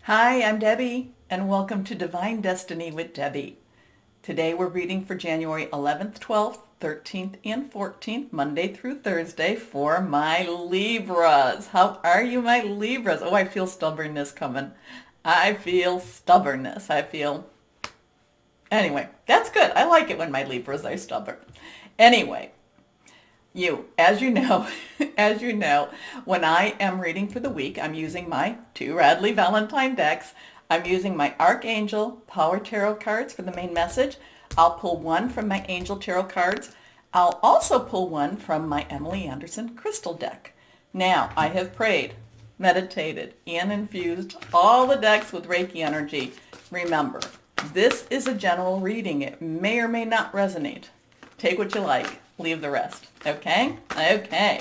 Hi, I'm Debbie, and welcome to Divine Destiny with Debbie. Today we're reading for January 11th, 12th, 13th, and 14th, Monday through Thursday for my Libras. How are you, my Libras? Oh, I feel stubbornness coming. I feel stubbornness. Anyway, that's good. I like it when my Libras are stubborn. Anyway, as you know, as you know, when I am reading for the week, I'm using my two Radley Valentine decks. I'm using my Archangel Power Tarot cards for the main message. I'll pull one from my Angel Tarot cards. I'll also pull one from my Emily Anderson Crystal deck. Now, I have prayed, meditated, and infused all the decks with Reiki energy. Remember, this is a general reading. It may or may not resonate. Take what you like. Leave the rest. Okay? Okay.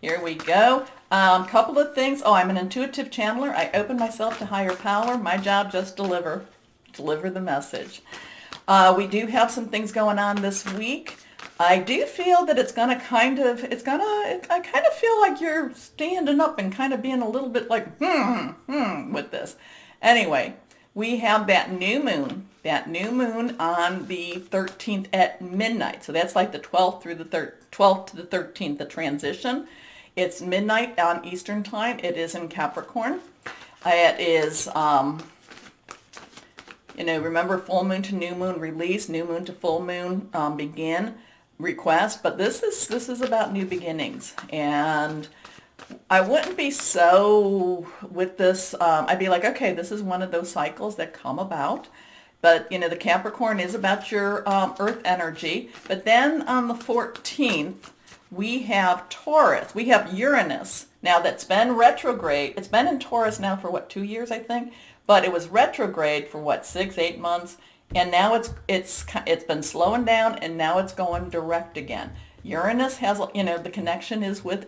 Here we go. Couple of things. Oh, I'm an intuitive channeler. I open myself to higher power. My job, just deliver. Deliver the message. We do have some things going on this week. I do feel that I kind of feel like you're standing up and kind of being a little bit like, with this. Anyway, we have that new moon on the 13th at midnight. So that's like the 12th through the 12th to the 13th, the transition. It's midnight on Eastern time. It is in Capricorn. It is, remember full moon to new moon release, new moon to full moon begin, request. But this is about new beginnings. And I wouldn't be so with this. I'd be like, okay, this is one of those cycles that come about. But, the Capricorn is about your earth energy. But then on the 14th, we have Taurus. We have Uranus. Now, that's been retrograde. It's been in Taurus now for, 2 years, I think? But it was retrograde for, 6, 8 months. And now it's been slowing down, and now it's going direct again. Uranus has, the connection is with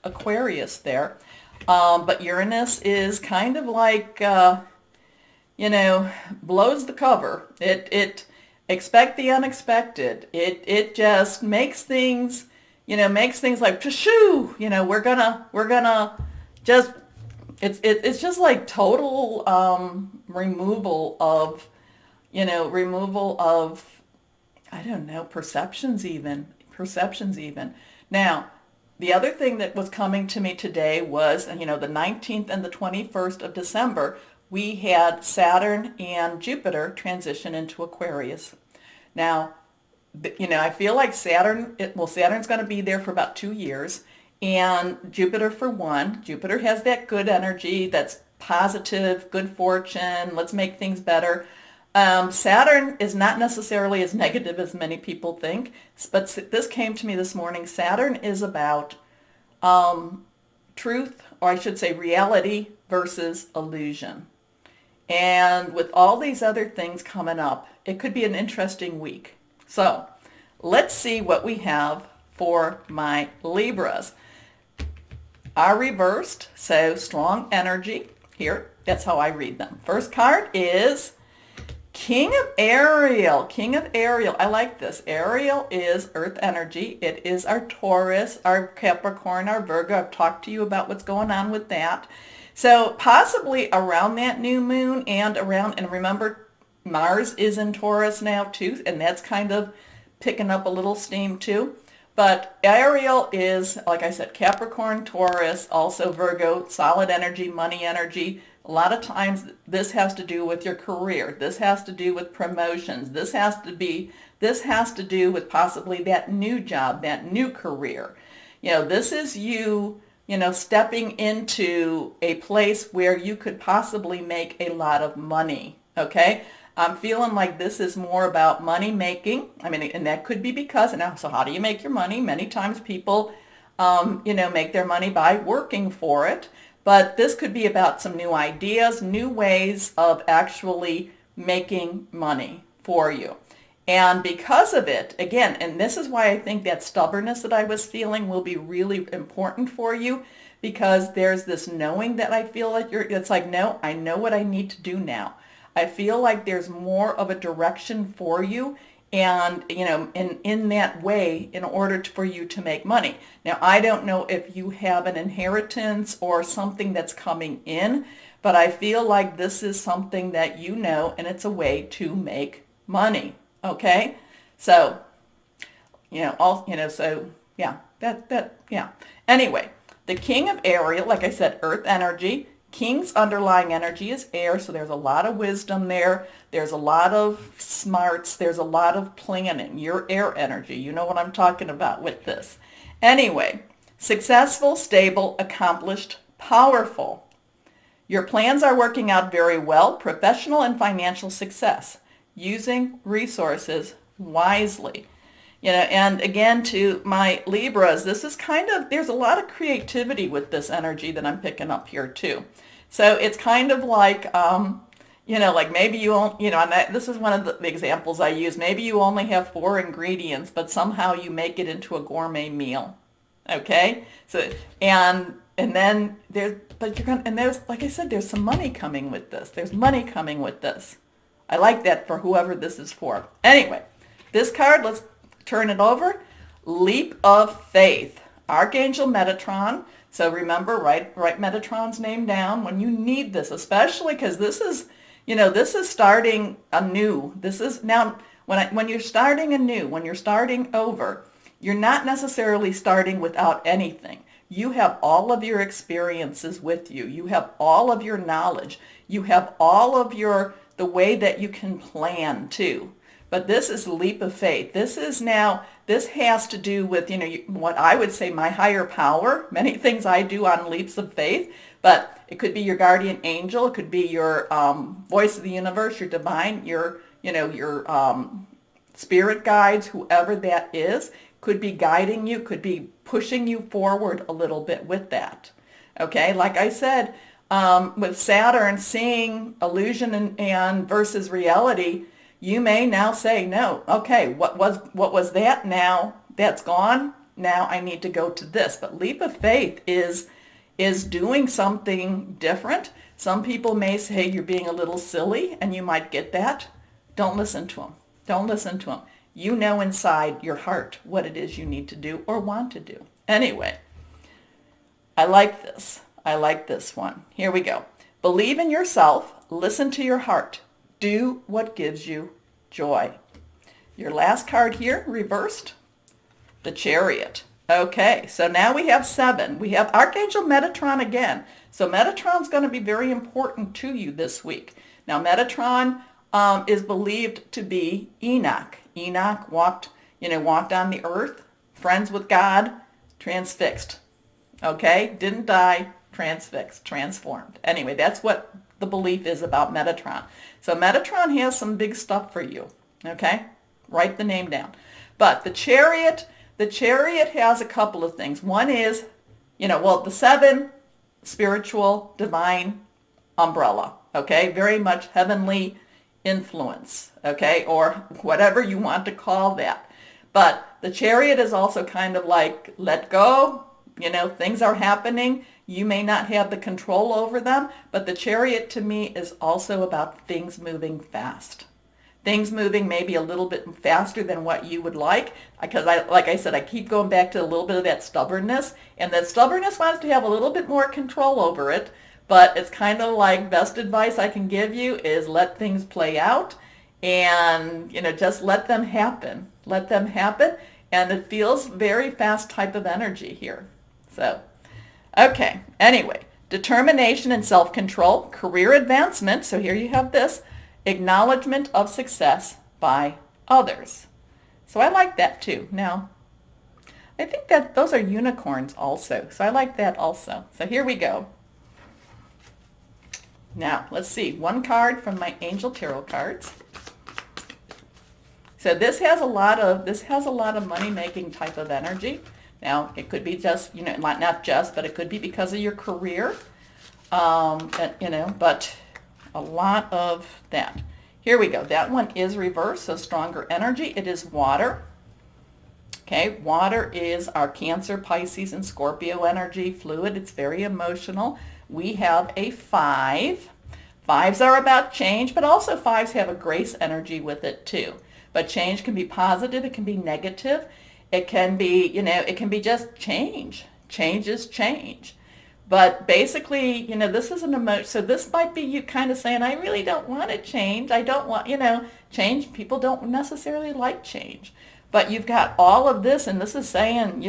Aquarius there. But Uranus is kind of like, blows the cover. It expect the unexpected. It just makes things, like, shoo, we're gonna just, it's just like total removal of, I don't know, perceptions even. Now, the other thing that was coming to me today was, the 19th and the 21st of December, we had Saturn and Jupiter transition into Aquarius. Now, I feel like Saturn's going to be there for about 2 years, and Jupiter for one. Jupiter has that good energy, that's positive, good fortune, let's make things better. Saturn is not necessarily as negative as many people think, but this came to me this morning. Saturn is about truth, or I should say reality versus illusion. And with all these other things coming up, it could be an interesting week. So let's see what we have for my Libras. Are reversed, so strong energy here. That's how I read them. First card is King of Ariel. King of Ariel. I like this. Ariel is earth energy. It is our Taurus, our Capricorn, our Virgo. I've talked to you about what's going on with that. So possibly around that new moon and remember, Mars is in Taurus now too, and that's kind of picking up a little steam too. But Ariel is, like I said, Capricorn, Taurus, also Virgo, solid energy, money energy. A lot of times this has to do with your career. This has to do with promotions. This has to do with possibly that new job, that new career. This is you, stepping into a place where you could possibly make a lot of money. Okay? I'm feeling like this is more about money making. I mean, and that could be because, so how do you make your money? Many times people, make their money by working for it. But this could be about some new ideas, new ways of actually making money for you. And because of it, again, and this is why I think that stubbornness that I was feeling will be really important for you, because there's this knowing that I feel like it's like, no, I know what I need to do now. I feel like there's more of a direction for you, and in that way, in order for you to make money. Now, I don't know if you have an inheritance or something that's coming in, but I feel like this is something that and it's a way to make money. Okay, so so yeah, yeah. Anyway, the king of Ariel, like I said, earth energy. King's underlying energy is air, so there's a lot of wisdom there. There's a lot of smarts. There's a lot of planning. Your air energy, you know what I'm talking about with this. Anyway, successful, stable, accomplished, powerful. Your plans are working out very well. Professional and financial success. Using resources wisely. And again, to my Libras, this is there's a lot of creativity with this energy that I'm picking up here too. So it's kind of like, like maybe you won't, and this is one of the examples I use. Maybe you only have 4 ingredients, but somehow you make it into a gourmet meal. Okay? So, and then there's, like I said, there's some money coming with this. There's money coming with this. I like that for whoever this is for. Anyway, this card, let's turn it over. Leap of faith. Archangel Metatron. So remember, write Metatron's name down when you need this, especially because this is starting anew. This is now when you're starting anew, when you're starting over, you're not necessarily starting without anything. You have all of your experiences with you. You have all of your knowledge. You have all of the way that you can plan too. But this is leap of faith. This has to do with, what I would say my higher power. Many things I do on leaps of faith, but it could be your guardian angel. It could be your voice of the universe, your divine, your spirit guides, whoever that is, could be guiding you, could be pushing you forward a little bit with that. Okay, like I said, with Saturn seeing illusion and versus reality, you may now say, no, okay, what was that? Now that's gone. Now I need to go to this. But leap of faith is doing something different. Some people may say you're being a little silly, and you might get that. Don't listen to them. Don't listen to them. You know inside your heart what it is you need to do or want to do. Anyway, I like this. I like this one. Here we go. Believe in yourself. Listen to your heart. Do what gives you joy. Your last card here, reversed, the Chariot. Okay, so now we have 7. We have Archangel Metatron again. So Metatron's going to be very important to you this week. Now Metatron is believed to be Enoch. Enoch walked on the earth, friends with God, transfixed. Okay, didn't die, transfixed, transformed. Anyway, that's what the belief is about Metatron. So Metatron has some big stuff for you. Okay, write the name down. But the Chariot has a couple of things. One is, the 7, spiritual, divine umbrella. Okay, very much heavenly influence. Okay, or whatever you want to call that. But the Chariot is also kind of like, let go. Things are happening. You may not have the control over them, but the Chariot to me is also about things moving fast. Things moving maybe a little bit faster than what you would like, because like I said, I keep going back to a little bit of that stubbornness, and that stubbornness wants to have a little bit more control over it, but it's kind of like, best advice I can give you is let things play out, and just let them happen. Let them happen, and it feels very fast type of energy here. So, okay, anyway, determination and self-control, career advancement, so here you have this, acknowledgement of success by others. So I like that too. Now, I think that those are unicorns also, so I like that also. So here we go. Now, let's see, one card from my Angel Tarot cards. So this has a lot of money-making type of energy. Now, it could be just, not just, but it could be because of your career, but a lot of that. Here we go. That one is reversed, so stronger energy. It is water. Okay, water is our Cancer, Pisces, and Scorpio energy fluid. It's very emotional. We have a 5. 5s are about change, but also 5s have a grace energy with it too. But change can be positive. It can be negative. It can be, it can be just change. Change is change. But basically, this is an emotion. So this might be you kind of saying, I really don't want to change. I don't want, change. People don't necessarily like change. But you've got all of this, and this is saying,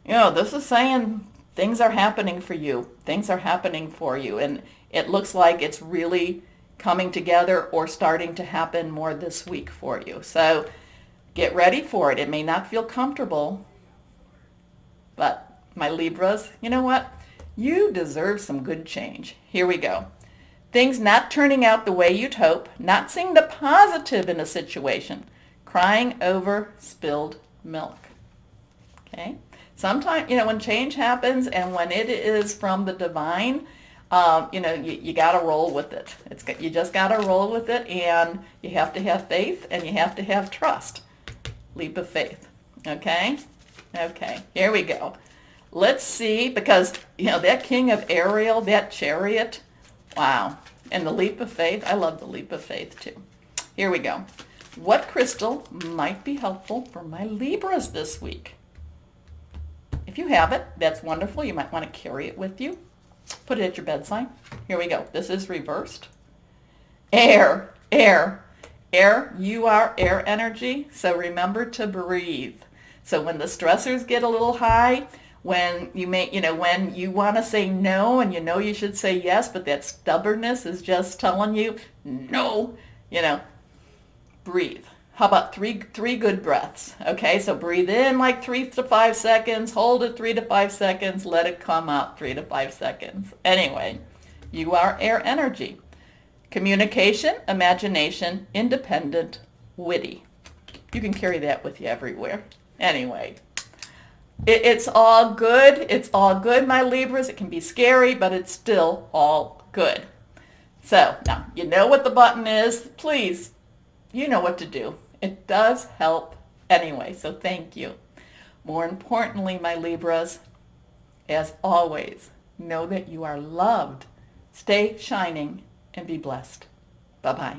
this is saying things are happening for you. Things are happening for you. And it looks like it's really coming together or starting to happen more this week for you. So get ready for it. It may not feel comfortable, but my Libras, you know what? You deserve some good change. Here we go. Things not turning out the way you'd hope, not seeing the positive in a situation, crying over spilled milk. Okay? Sometimes, when change happens and when it is from the divine, you got to roll with it. You just got to roll with it, and you have to have faith and you have to have trust. Leap of faith. Okay? Okay, here we go. Let's see, because, that king of Ariel, that Chariot, wow. And the leap of faith, I love the leap of faith too. Here we go. What crystal might be helpful for my Libras this week? If you have it, that's wonderful. You might want to carry it with you. Put it at your bedside. Here we go. This is reversed. Air, air, air. You are air energy, so remember to breathe. So when the stressors get a little high, when when you want to say no and you should say yes, but that stubbornness is just telling you no, breathe. How about three good breaths? Okay, so breathe in like 3 to 5 seconds, hold it 3 to 5 seconds, let it come out 3 to 5 seconds. Anyway, you are air energy. Communication, imagination, independent, witty. You can carry that with you everywhere. Anyway, it's all good. It's all good, my Libras. It can be scary, but it's still all good. So now you know what the button is. Please, you know what to do. It does help anyway, so thank you. More importantly, my Libras, as always, know that you are loved. Stay shining and be blessed. Bye-bye.